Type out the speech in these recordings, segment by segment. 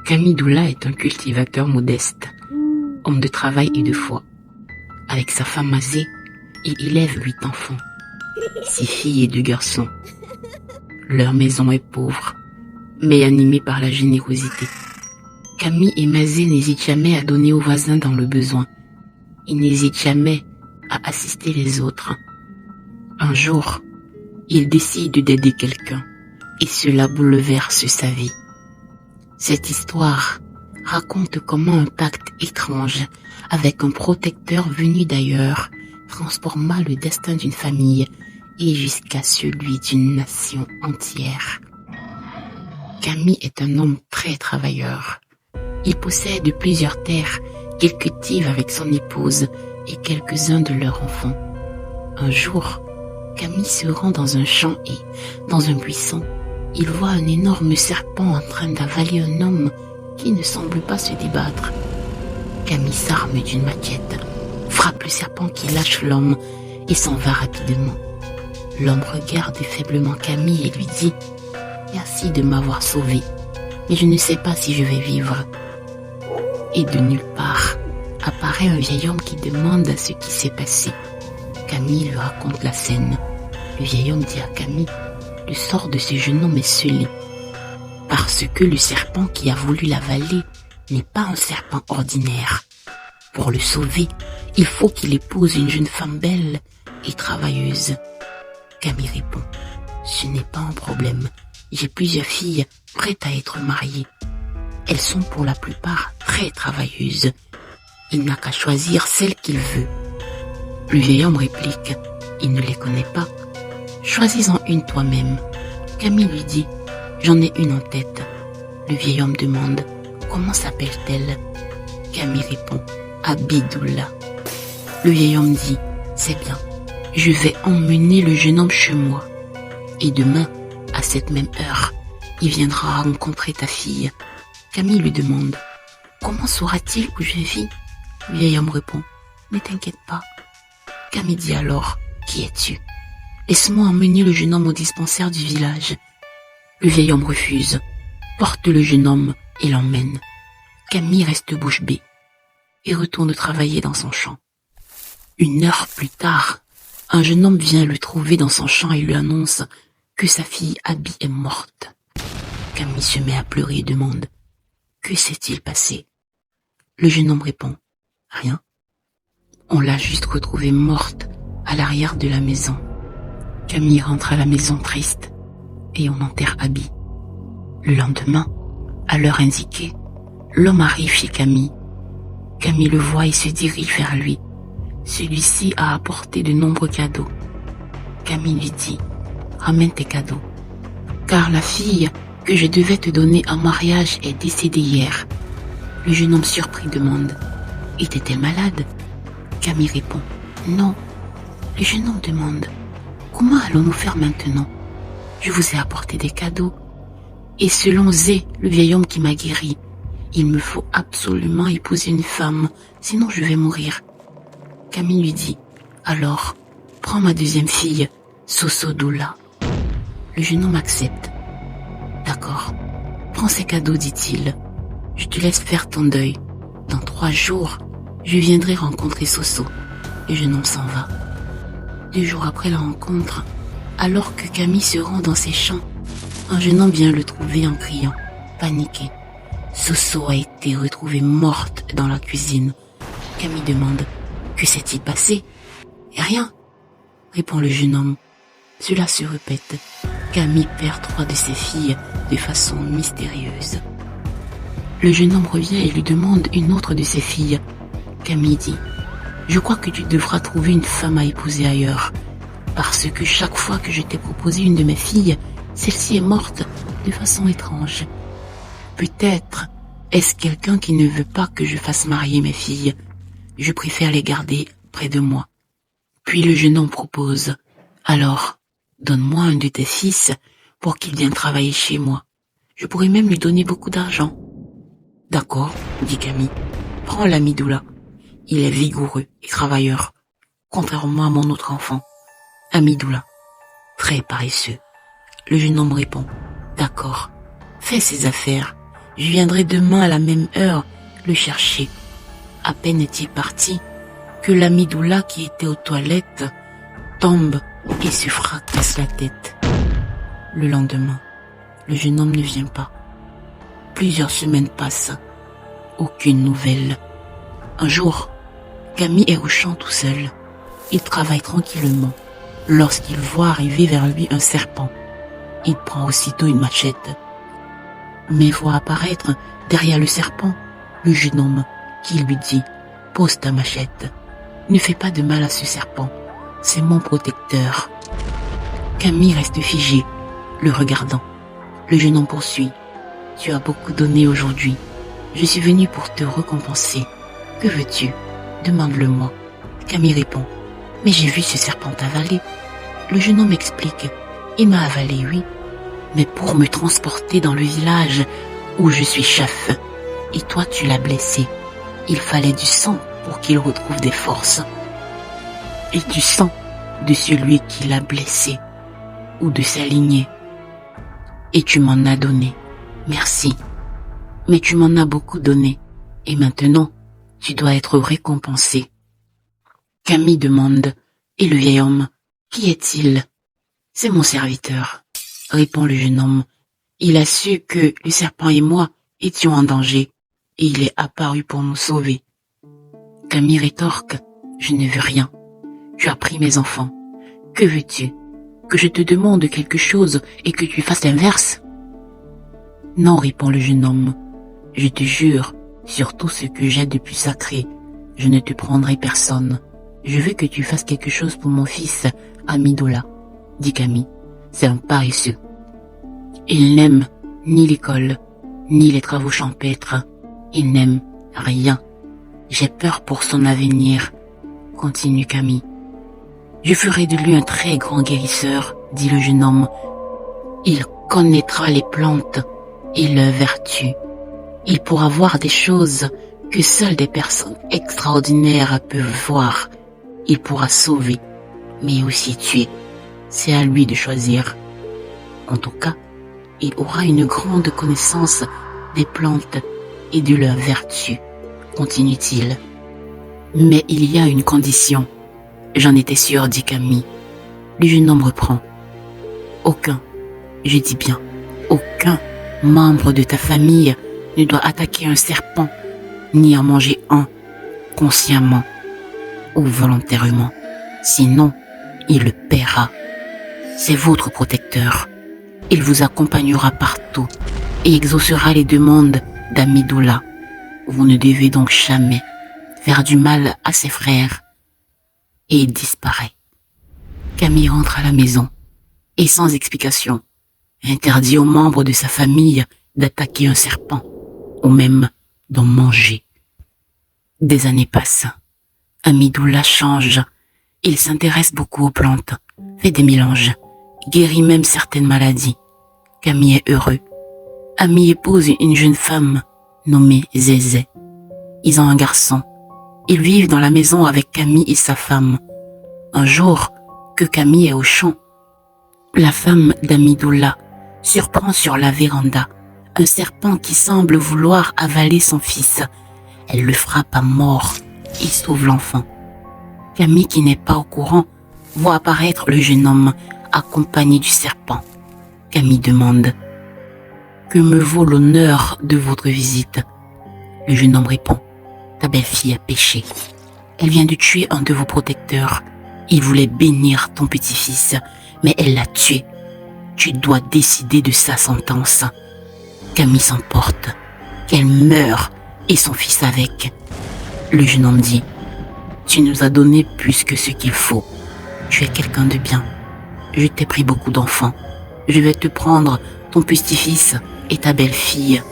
Camille Doula est un cultivateur modeste, homme de travail et de foi. Avec sa femme Mazé, il élève 8 enfants, 6 filles et 2 garçons. Leur maison est pauvre, mais animée par la générosité. Camille et Mazé n'hésitent jamais à donner aux voisins dans le besoin. Ils n'hésitent jamais à assister les autres. Un jour, ils décident d'aider quelqu'un, et cela bouleverse sa vie. Cette histoire raconte comment un pacte étrange avec un protecteur venu d'ailleurs transforma le destin d'une famille et jusqu'à celui d'une nation entière. Camille est un homme très travailleur. Il possède plusieurs terres qu'il cultive avec son épouse et quelques-uns de leurs enfants. Un jour, Camille se rend dans un champ et, dans un buisson, il voit un énorme serpent en train d'avaler un homme qui ne semble pas se débattre. Camille s'arme d'une machette, frappe le serpent qui lâche l'homme et s'en va rapidement. L'homme regarde faiblement Camille et lui dit « Merci de m'avoir sauvé, mais je ne sais pas si je vais vivre. » Et de nulle part apparaît un vieil homme qui demande ce qui s'est passé. Camille lui raconte la scène. Le vieil homme dit à Camille « Le sort de ce jeune homme est scellé, parce que le serpent qui a voulu l'avaler n'est pas un serpent ordinaire. Pour le sauver, il faut qu'il épouse une jeune femme belle et travailleuse. » Camille répond « Ce n'est pas un problème. J'ai plusieurs filles prêtes à être mariées. Elles sont pour la plupart très travailleuses. Il n'a qu'à choisir celle qu'il veut. » Le vieil homme réplique « Il ne les connaît pas. Choisis-en une toi-même. » Camille lui dit « J'en ai une en tête. » Le vieil homme demande « Comment s'appelle-t-elle » Camille répond « Abidoula. » Le vieil homme dit « C'est bien. Je vais emmener le jeune homme chez moi. Et demain, à cette même heure, il viendra rencontrer ta fille. » Camille lui demande « Comment saura-t-il où je vis ?» Le vieil homme répond « Ne t'inquiète pas. » Camille dit alors « Qui es-tu ? Laisse-moi emmener le jeune homme au dispensaire du village. » Le vieil homme refuse, porte le jeune homme et l'emmène. Camille reste bouche bée et retourne travailler dans son champ. 1 heure plus tard, un jeune homme vient le trouver dans son champ et lui annonce que sa fille Abby est morte. Camille se met à pleurer et demande « Que s'est-il passé ?» Le jeune homme répond « Rien. On l'a juste retrouvée morte à l'arrière de la maison. » Camille rentre à la maison triste et on enterre Abby. Le lendemain, à l'heure indiquée, l'homme arrive chez Camille. Camille le voit et se dirige vers lui. Celui-ci a apporté de nombreux cadeaux. Camille lui dit « Ramène tes cadeaux, car la fille que je devais te donner en mariage est décédée hier. » Le jeune homme surpris demande « Était-elle malade ?» Camille répond « Non. » Le jeune homme demande « Comment allons-nous faire maintenant? Je vous ai apporté des cadeaux. Et selon Zé, le vieil homme qui m'a guéri, il me faut absolument épouser une femme, sinon je vais mourir. » Camille lui dit « Alors, prends ma deuxième fille, Soso Doula. » Le jeune homme accepte. « D'accord, prends ces cadeaux, dit-il. Je te laisse faire ton deuil. Dans 3 jours, je viendrai rencontrer Soso. » Le jeune homme s'en va. 2 jours après la rencontre, alors que Camille se rend dans ses champs, un jeune homme vient le trouver en criant, paniqué. Soso a été retrouvée morte dans la cuisine. Camille demande « Que s'est-il passé ?»« Rien, » répond le jeune homme. Cela se répète. Camille perd 3 de ses filles de façon mystérieuse. Le jeune homme revient et lui demande une autre de ses filles. Camille dit « Je crois que tu devras trouver une femme à épouser ailleurs, parce que chaque fois que je t'ai proposé une de mes filles, celle-ci est morte de façon étrange. Peut-être est-ce quelqu'un qui ne veut pas que je fasse marier mes filles. Je préfère les garder près de moi. » Puis le jeune homme propose « Alors, donne-moi un de tes fils pour qu'il vienne travailler chez moi. Je pourrais même lui donner beaucoup d'argent. » « D'accord, » dit Camille. « Prends l'ami Doula. Il est vigoureux et travailleur, contrairement à mon autre enfant, Amidoula, très paresseux. » Le jeune homme répond « D'accord, fais ses affaires. Je viendrai demain à la même heure le chercher. À peine est-il parti que l'ami Doula qui était aux toilettes tombe et se fracasse la tête. Le lendemain, le jeune homme ne vient pas. Plusieurs semaines passent. Aucune nouvelle. Un jour, Camille est au champ tout seul. Il travaille tranquillement. Lorsqu'il voit arriver vers lui un serpent, il prend aussitôt une machette. Mais voit apparaître derrière le serpent le jeune homme qui lui dit « Pose ta machette. Ne fais pas de mal à ce serpent. C'est mon protecteur. » Camille reste figé, le regardant. Le jeune homme poursuit. « Tu as beaucoup donné aujourd'hui. Je suis venu pour te récompenser. Que veux-tu? Demande-le-moi. » Camille répond. « Mais j'ai vu ce serpent t'avaler. » Le jeune homme explique. « Il m'a avalé, oui. Mais pour me transporter dans le village où je suis chef. Et toi, tu l'as blessé. Il fallait du sang pour qu'il retrouve des forces. Et du sang de celui qui l'a blessé ou de sa lignée. Et tu m'en as donné. Merci. Mais tu m'en as beaucoup donné. Et maintenant, tu dois être récompensé. » Camille demande. Et le vieil homme, qui est-il? C'est mon serviteur, répond le jeune homme. Il a su que le serpent et moi étions en danger, et il est apparu pour nous sauver. Camille rétorque. Je ne veux rien. Tu as pris mes enfants. Que veux-tu? Que je te demande quelque chose et que tu fasses l'inverse? Non, répond le jeune homme. Je te jure, sur tout ce que j'ai de plus sacré, je ne te prendrai personne. Je veux que tu fasses quelque chose pour mon fils, Amidola, dit Camille. C'est un paresseux. Il n'aime ni l'école, ni les travaux champêtres. Il n'aime rien. J'ai peur pour son avenir, continue Camille. Je ferai de lui un très grand guérisseur, dit le jeune homme. Il connaîtra les plantes et leurs vertus. Il pourra voir des choses que seules des personnes extraordinaires peuvent voir. Il pourra sauver, mais aussi tuer. C'est à lui de choisir. En tout cas, il aura une grande connaissance des plantes et de leurs vertus, continue-t-il. Mais il y a une condition. J'en étais sûr, dit Camille. Le jeune homme reprend. Aucun, je dis bien, aucun membre de ta famille ne doit attaquer un serpent, ni en manger un, consciemment ou volontairement. Sinon, il le paiera. C'est votre protecteur. Il vous accompagnera partout et exaucera les demandes d'Amidoula. Vous ne devez donc jamais faire du mal à ses frères. Et il disparaît. Camille rentre à la maison et sans explication interdit aux membres de sa famille d'attaquer un serpent ou même d'en manger. Des années passent. Amidoula change. Il s'intéresse beaucoup aux plantes, fait des mélanges, guérit même certaines maladies. Camille est heureux. Ami épouse une jeune femme nommée Zézé. Ils ont un garçon. Ils vivent dans la maison avec Camille et sa femme. Un jour, que Camille est au champ, la femme d'Amidoula surprend sur la véranda un serpent qui semble vouloir avaler son fils. Elle le frappe à mort et sauve l'enfant. Camille, qui n'est pas au courant, voit apparaître le jeune homme accompagné du serpent. Camille demande « Que me vaut l'honneur de votre visite ?» Le jeune homme répond « Ta belle-fille a péché. Elle vient de tuer un de vos protecteurs. Il voulait bénir ton petit-fils, mais elle l'a tué. Tu dois décider de sa sentence. » Camille s'emporte. Qu'elle meure et son fils avec. Le jeune homme dit « Tu nous as donné plus que ce qu'il faut. Tu es quelqu'un de bien. Je t'ai pris beaucoup d'enfants. Je vais te prendre ton petit-fils et ta belle-fille.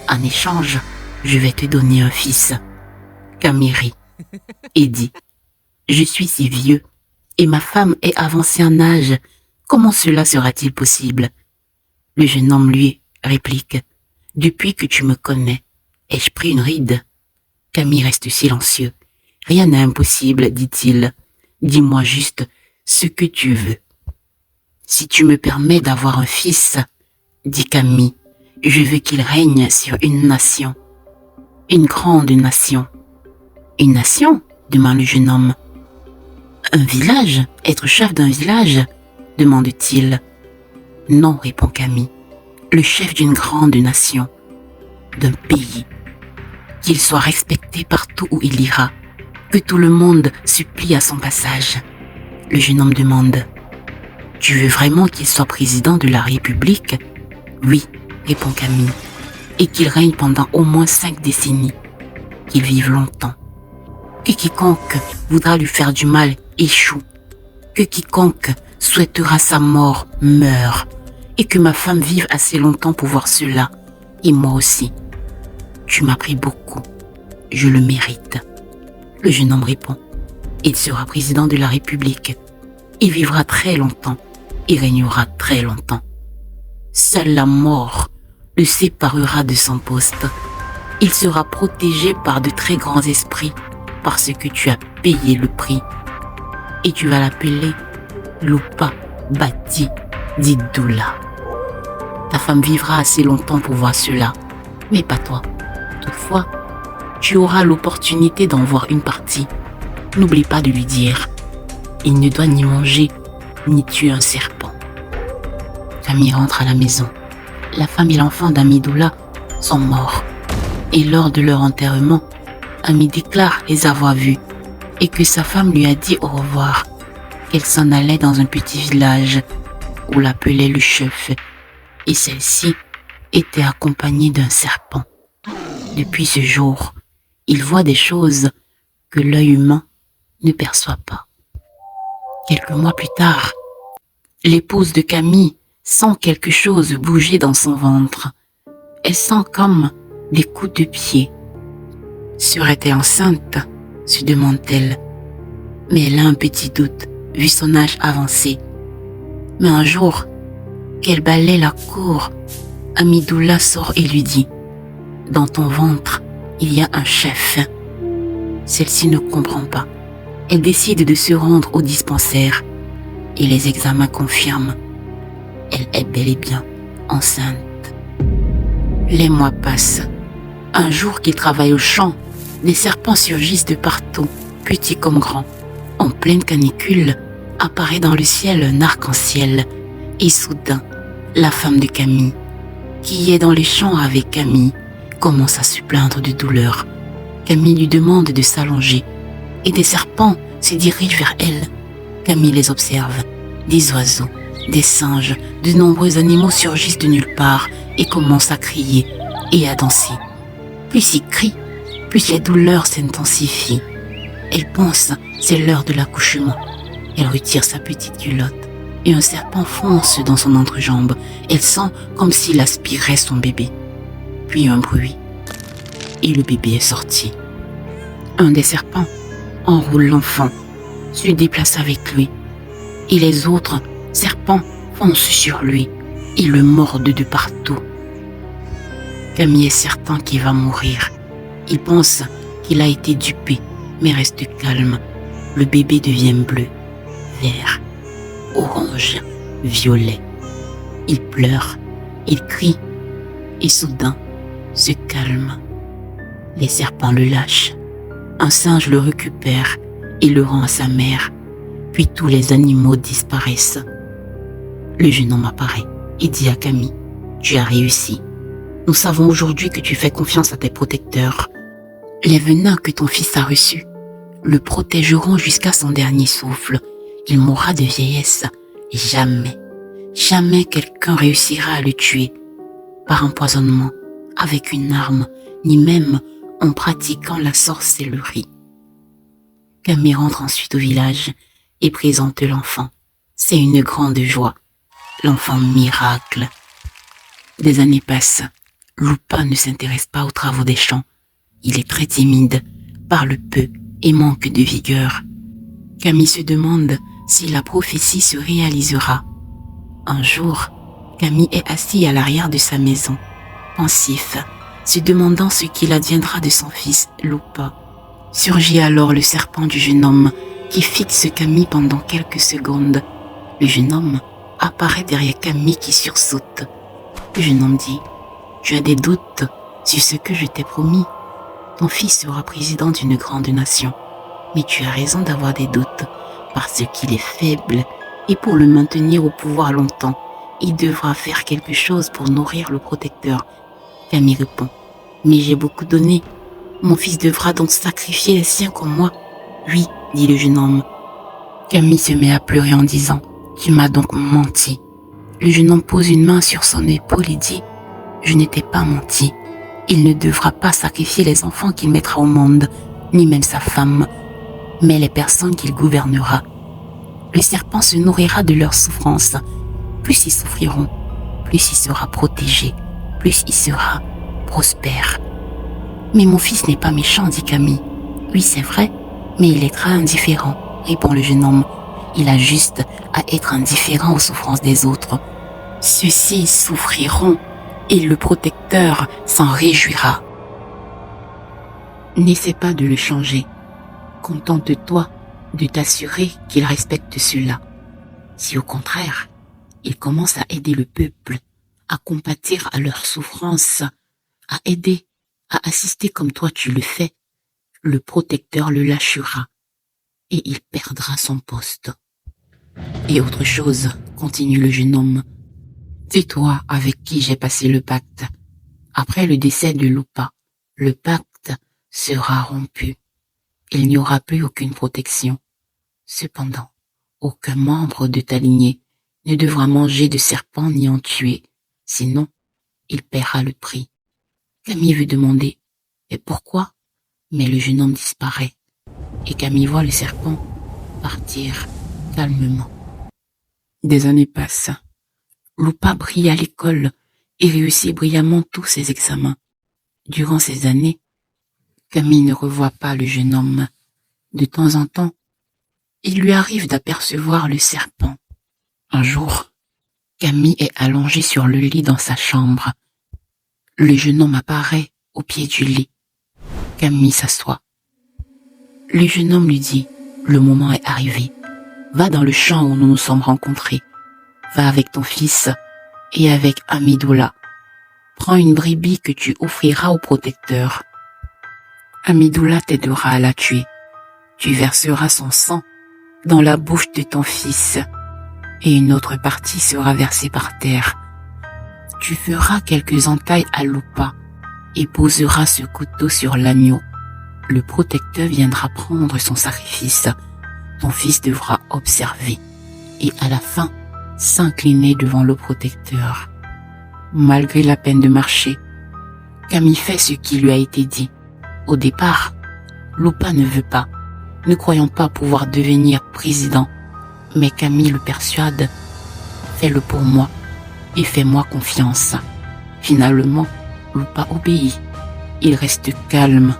En échange, je vais te donner un fils. » Camille rit et dit « Je suis si vieux et ma femme est avancée en âge. Comment cela sera-t-il possible ?» Le jeune homme lui réplique « Depuis que tu me connais, ai-je pris une ride ?» Camille reste silencieux. « Rien n'est impossible, dit-il. Dis-moi juste ce que tu veux. » « Si tu me permets d'avoir un fils, dit Camille, Je veux qu'il règne sur une nation, une grande nation. Une nation? Demande le jeune homme. Un village? Être chef d'un village? Demande-t-il. Non, répond Camille. Le chef d'une grande nation, d'un pays. Qu'il soit respecté partout où il ira, que tout le monde supplie à son passage. Le jeune homme demande. Tu veux vraiment qu'il soit président de la République? Oui, répond Camille. Et qu'il règne pendant au moins 5 décennies. Qu'il vive longtemps. Que quiconque voudra lui faire du mal échoue. Que quiconque souhaitera sa mort meure. Et que ma femme vive assez longtemps pour voir cela. Et moi aussi. Tu m'as pris beaucoup. Je le mérite. Le jeune homme répond. Il sera président de la République. Il vivra très longtemps. Il régnera très longtemps. Seule la mort le séparera de son poste. Il sera protégé par de très grands esprits parce que tu as payé le prix. Et tu vas l'appeler Lupa Bati Didoula. Ta femme vivra assez longtemps pour voir cela, mais pas toi. Toutefois, tu auras l'opportunité d'en voir une partie. N'oublie pas de lui dire. Il ne doit ni manger, ni tuer un serpent. Camille rentre à la maison. La femme et l'enfant d'Amidoula sont morts. Et lors de leur enterrement, Ami déclare les avoir vus et que sa femme lui a dit au revoir, qu'elle s'en allait dans un petit village où l'appelait le chef. Et celle-ci était accompagnée d'un serpent. Depuis ce jour, il voit des choses que l'œil humain ne perçoit pas. Quelques mois plus tard, l'épouse de Camille sent quelque chose bouger dans son ventre. Elle sent comme des coups de pied. Serait-elle enceinte? Se demande-t-elle. Mais elle a un petit doute, vu son âge avancé. Mais un jour, qu'elle balaie la cour, Amidoula sort et lui dit « Dans ton ventre, il y a un chef. » Celle-ci ne comprend pas. Elle décide de se rendre au dispensaire et les examens confirment. Elle est bel et bien enceinte. Les mois passent. Un jour qu'il travaille au champ, des serpents surgissent de partout, petits comme grands. En pleine canicule, apparaît dans le ciel un arc-en-ciel. Et soudain, la femme de Camille, qui est dans les champs avec Camille, commence à se plaindre de douleur. Camille lui demande de s'allonger et des serpents se dirigent vers elle. Camille les observe. Des oiseaux, des singes, de nombreux animaux surgissent de nulle part et commencent à crier et à danser. Plus ils crient, plus les douleurs s'intensifient. Elle pense c'est l'heure de l'accouchement. Elle retire sa petite culotte et un serpent fonce dans son entrejambe. Elle sent comme s'il aspirait son bébé. Puis un bruit et le bébé est sorti. Un des serpents enroule l'enfant, se déplace avec lui et les autres serpents foncent sur lui et le mordent de partout. Camille est certain qu'il va mourir. Il pense qu'il a été dupé, mais reste calme. Le bébé devient bleu, vert, orange, violet. Il pleure, il crie et soudain se calme. Les serpents le lâchent. Un singe le récupère et le rend à sa mère. Puis tous les animaux disparaissent. Le jeune homme apparaît et dit à Camille, « Tu as réussi. Nous savons aujourd'hui que tu fais confiance à tes protecteurs. Les venins que ton fils a reçus le protégeront jusqu'à son dernier souffle. Il mourra de vieillesse. Jamais, jamais quelqu'un réussira à le tuer par empoisonnement, avec une arme, ni même en pratiquant la sorcellerie. » Camille rentre ensuite au village et présente l'enfant. C'est une grande joie. L'enfant miracle. Des années passent. Lupa ne s'intéresse pas aux travaux des champs. Il est très timide, parle peu et manque de vigueur. Camille se demande si la prophétie se réalisera. Un jour, Camille est assis à l'arrière de sa maison, pensif, se demandant ce qu'il adviendra de son fils Lupa. Surgit alors le serpent du jeune homme qui fixe Camille pendant quelques secondes. Le jeune homme apparaît derrière Camille qui sursaute. Le jeune homme dit Tu as des doutes sur ce que je t'ai promis. Ton fils sera président d'une grande nation. Mais tu as raison d'avoir des doutes, parce qu'il est faible, et pour le maintenir au pouvoir longtemps, il devra faire quelque chose pour nourrir le protecteur. Camille répond, mais j'ai beaucoup donné. Mon fils devra donc sacrifier les siens comme moi. Oui, dit le jeune homme. Camille se met à pleurer en disant, tu m'as donc menti. Le jeune homme pose une main sur son épaule et dit, je n'étais pas menti. Il ne devra pas sacrifier les enfants qu'il mettra au monde, ni même sa femme, mais les personnes qu'il gouvernera. Le serpent se nourrira de leurs souffrances. Plus ils souffriront, plus il sera protégé, plus il sera prospère. Mais mon fils n'est pas méchant, dit Camille. Oui, c'est vrai, mais il est très indifférent, répond le jeune homme. Il a juste à être indifférent aux souffrances des autres. Ceux-ci souffriront et le protecteur s'en réjouira. N'essaie pas de le changer. Contente-toi de t'assurer qu'il respecte cela. Si au contraire, il commence à aider le peuple, à compatir à leurs souffrances, à aider, à assister comme toi tu le fais, le protecteur le lâchera et il perdra son poste. Et autre chose, continue le jeune homme, c'est toi avec qui j'ai passé le pacte. Après le décès de Lupa, le pacte sera rompu. Il n'y aura plus aucune protection. Cependant, aucun membre de ta lignée ne devra manger de serpent ni en tuer, sinon il paiera le prix. Camille veut demander, et pourquoi? Mais le jeune homme disparaît, et Camille voit le serpent partir calmement. Des années passent. Lupa brille à l'école et réussit brillamment tous ses examens. Durant ces années, Camille ne revoit pas le jeune homme. De temps en temps, il lui arrive d'apercevoir le serpent. Un jour, Camille est allongée sur le lit dans sa chambre. Le jeune homme apparaît au pied du lit. Camille s'assoit. Le jeune homme lui dit, le moment est arrivé. Va dans le champ où nous nous sommes rencontrés. Va avec ton fils et avec Amidoula. Prends une brebis que tu offriras au protecteur. Amidoula t'aidera à la tuer. Tu verseras son sang dans la bouche de ton fils et une autre partie sera versée par terre. Tu feras quelques entailles à Lupa et poseras ce couteau sur l'agneau. Le protecteur viendra prendre son sacrifice. Ton fils devra observer et à la fin s'incliner devant le protecteur. Malgré la peine de marcher, Camille fait ce qui lui a été dit. Au départ, Lupa ne veut pas, ne croyant pas pouvoir devenir président. Mais Camille le persuade, fais-le pour moi et fais-moi confiance. Finalement, Lupa obéit. Il reste calme.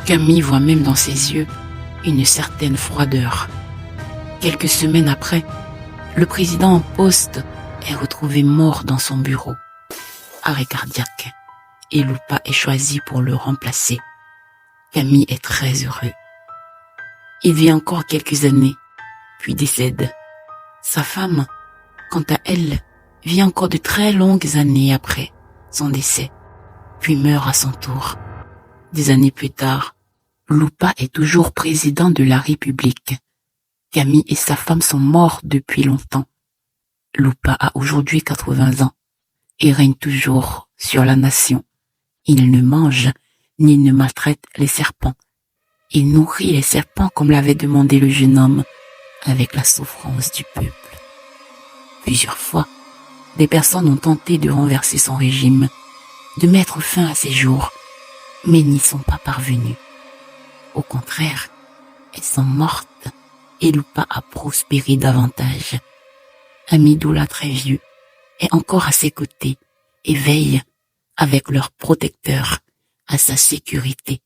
Camille voit même dans ses yeux une certaine froideur. Quelques semaines après, le président en poste est retrouvé mort dans son bureau. Arrêt cardiaque. Et Lupa est choisi pour le remplacer. Camille est très heureux. Il vit encore quelques années, puis décède. Sa femme, quant à elle, vit encore de très longues années après son décès, puis meurt à son tour. Des années plus tard, Lupa est toujours président de la République. Camille et sa femme sont morts depuis longtemps. Lupa a aujourd'hui 80 ans et règne toujours sur la nation. Il ne mange ni ne maltraite les serpents. Il nourrit les serpents comme l'avait demandé le jeune homme, avec la souffrance du peuple. Plusieurs fois, des personnes ont tenté de renverser son régime, de mettre fin à ses jours, mais n'y sont pas parvenues. Au contraire, elles sont mortes et Lupa a prospéré davantage. Amidoula très vieux est encore à ses côtés et veille, avec leur protecteur, à sa sécurité.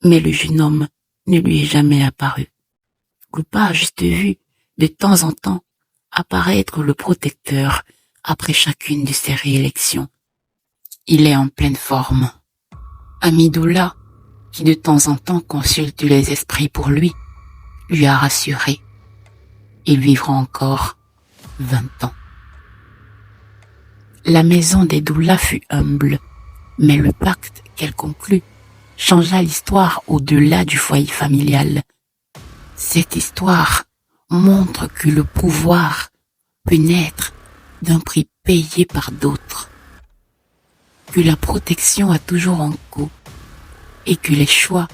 Mais le jeune homme ne lui est jamais apparu. Lupa a juste vu, de temps en temps, apparaître le protecteur après chacune de ses réélections. Il est en pleine forme. Amidoula, qui de temps en temps consulte les esprits pour lui a rassuré. Il vivra encore 20 ans. La maison des doulas fut humble, mais le pacte qu'elle conclut changea l'histoire au-delà du foyer familial. Cette histoire montre que le pouvoir peut naître d'un prix payé par d'autres, que la protection a toujours un coût et que les choix,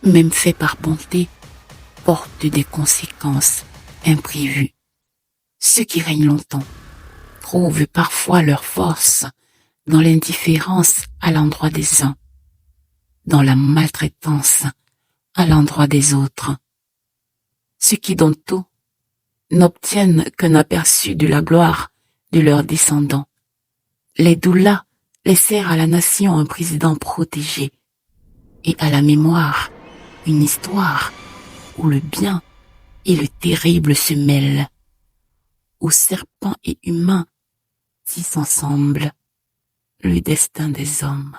même faits par bonté, portent des conséquences imprévues. Ceux qui règnent longtemps trouvent parfois leur force dans l'indifférence à l'endroit des uns, dans la maltraitance à l'endroit des autres. Ceux qui donnent tout n'obtiennent qu'un aperçu de la gloire de leurs descendants. Les doulas laissèrent à la nation un président protégé et à la mémoire une histoire où le bien et le terrible se mêlent, où serpents et humains tissent ensemble le destin des hommes.